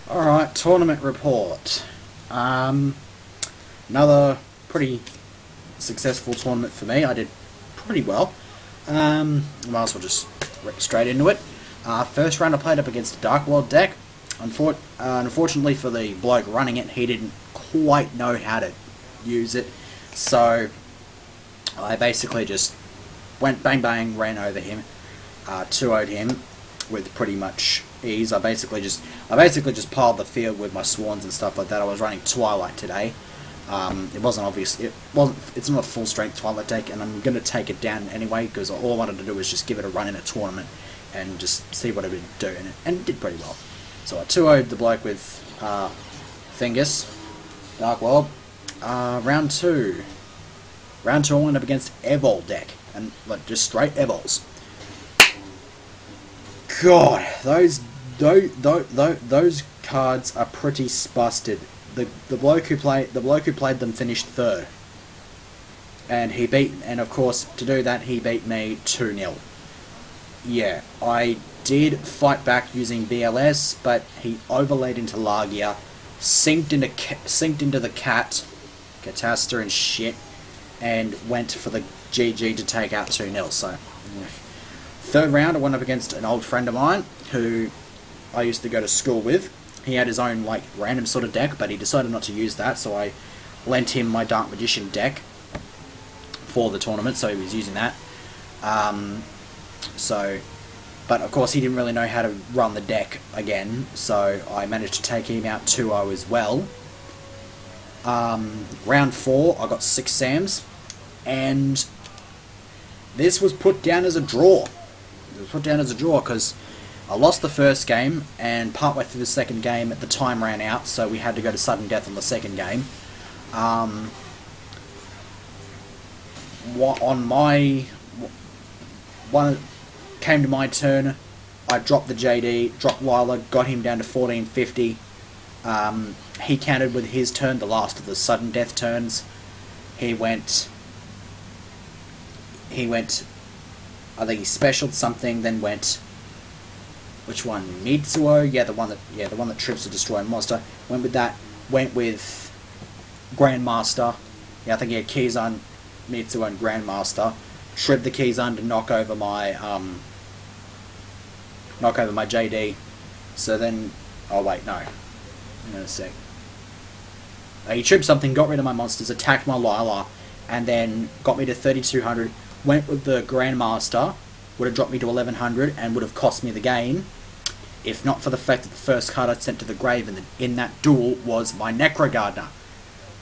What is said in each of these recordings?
Alright, tournament report. Another pretty successful tournament for me. I did pretty well. Might as well just rip straight into it. First round I played up against a Dark World deck. Unfortunately for the bloke running it, he didn't quite know how to use it. So I basically just went bang bang, ran over him, 2-0'd him with pretty much ease. I basically just piled the field with my swans and stuff like that. I was running Twilight today. It wasn't obvious. It's not a full strength Twilight deck, and I'm going to take it down anyway because all I wanted to do was just give it a run in a tournament and just see what it would do, and it did pretty well. So I 2-0'd the bloke with Thingus, Dark World. Round two I went up against Evol deck, and like just straight Evols. God, those cards are pretty spusted. The bloke who played them finished third, and of course to do that he beat me 2-0. Yeah, I did fight back using BLS, but he overlaid into Lagia, synced into the Catasta and shit, and went for the GG to take out 2-0. So. Yeah. Third round, I went up against an old friend of mine who I used to go to school with. He had his own like random sort of deck, but he decided not to use that, so I lent him my Dark Magician deck for the tournament, so he was using that. But of course he didn't really know how to run the deck again, so I managed to take him out 2-0 as well. Round 4, I got 6 Sams, and this was put down as a draw. It was put down as a draw because I lost the first game, and partway through the second game the time ran out, so we had to go to sudden death on the second game. Came to my turn, I dropped the JD, dropped Lila, got him down to 1450. He countered with his turn, the last of the sudden death turns. He went, I think he specialed something, then went, which one? Mitsuo? Yeah, the one that trips to destroy a monster. Went with that. Went with Grandmaster. Yeah, I think he had Keyzan, Mitsuo, and Grandmaster. Tripped the Keyzan to knock over my JD. So then, oh wait, no. Hang on a sec. He tripped something, got rid of my monsters, attacked my Lila, and then got me to 3200. Went with the Grandmaster, would have dropped me to 1100 and would have cost me the game, if not for the fact that the first card I sent to the grave in that duel was my Necrogardener.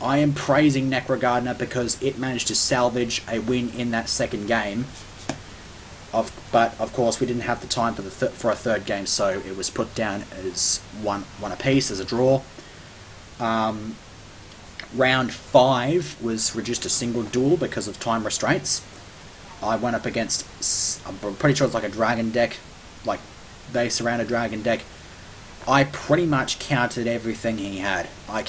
I am praising Necrogardener because it managed to salvage a win in that second game. But of course we didn't have the time for a third game, so it was put down as one apiece, as a draw. Round 5 was reduced to single duel because of time restraints. I went up against, I'm pretty sure it's like a dragon deck, like they surround a dragon deck. I pretty much countered everything he had. I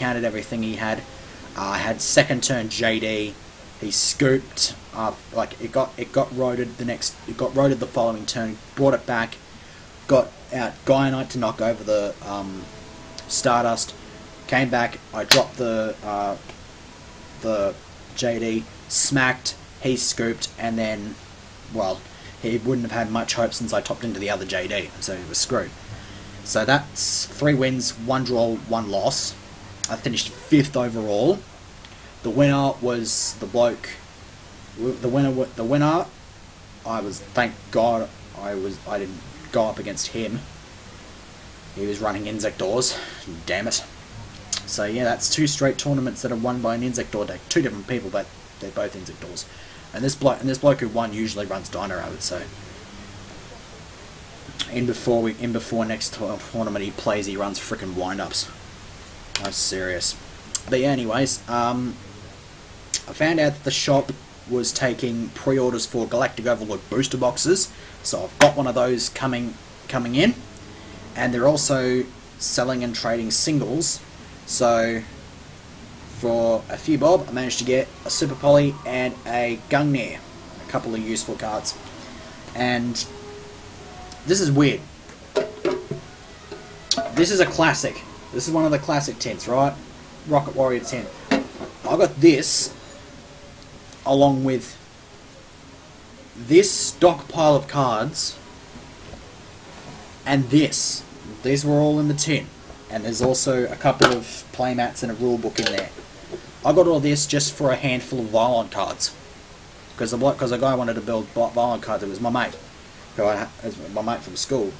had second turn JD. He scooped, like it got roaded the following turn. Brought it back, got out Gaianite to knock over the Stardust. Came back. I dropped the JD, smacked. He scooped, and then, well, he wouldn't have had much hope since I topped into the other JD, so he was screwed. So that's 3 wins, 1 draw, 1 loss. I finished 5th overall. The winner was the bloke. The winner. Thank God, I didn't go up against him. He was running Insectors. Damn it. So yeah, that's 2 straight tournaments that are won by an Insector deck. 2 different people, but they're both Insectors. And this bloke who won usually runs Dino Rabbit, so in before next tournament he runs frickin' wind-ups. That's serious. But yeah, anyways, I found out that the shop was taking pre-orders for Galactic Overlord booster boxes, so I've got one of those coming in, and they're also selling and trading singles. So for a few bob, I managed to get a Super Poly and a Gungnir, a couple of useful cards. And this is weird. This is a classic. This is one of the classic tins, right? Rocket Warrior tin. I got this along with this stockpile of cards and this. These were all in the tin. And there's also a couple of playmats and a rule book in there. I got all this just for a handful of Violent cards. Because a guy wanted to build Violent cards. It was my mate. My mate from school.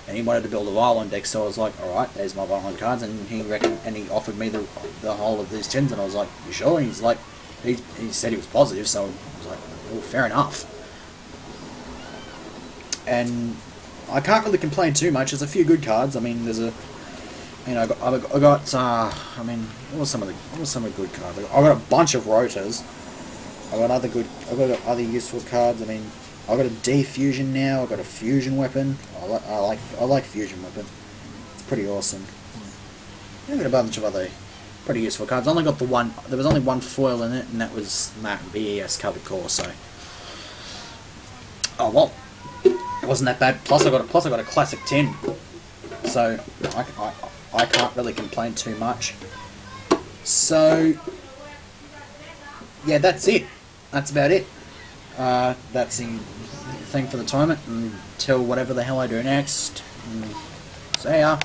And he wanted to build a Violent deck, so I was like, alright, there's my Violent cards. And he offered me the whole of these tins, and I was like, you sure? And he's like, he said he was positive, so I was like, well, fair enough. And I can't really complain too much. There's a few good cards. I mean, there's a, you know, I got I mean, what were some of the good cards? I got a bunch of rotors. I got other useful cards. I mean, I got a defusion now. I got a fusion weapon. I like fusion weapon. It's pretty awesome. I got a bunch of other pretty useful cards. I only got the one. There was only one foil in it, and that was Matt BES covered core. So, oh well, it wasn't that bad. Plus, I got a classic tin. So I can't really complain too much. So yeah, that's it. That's about it. That's the thing for the tournament until whatever the hell I do next. See ya.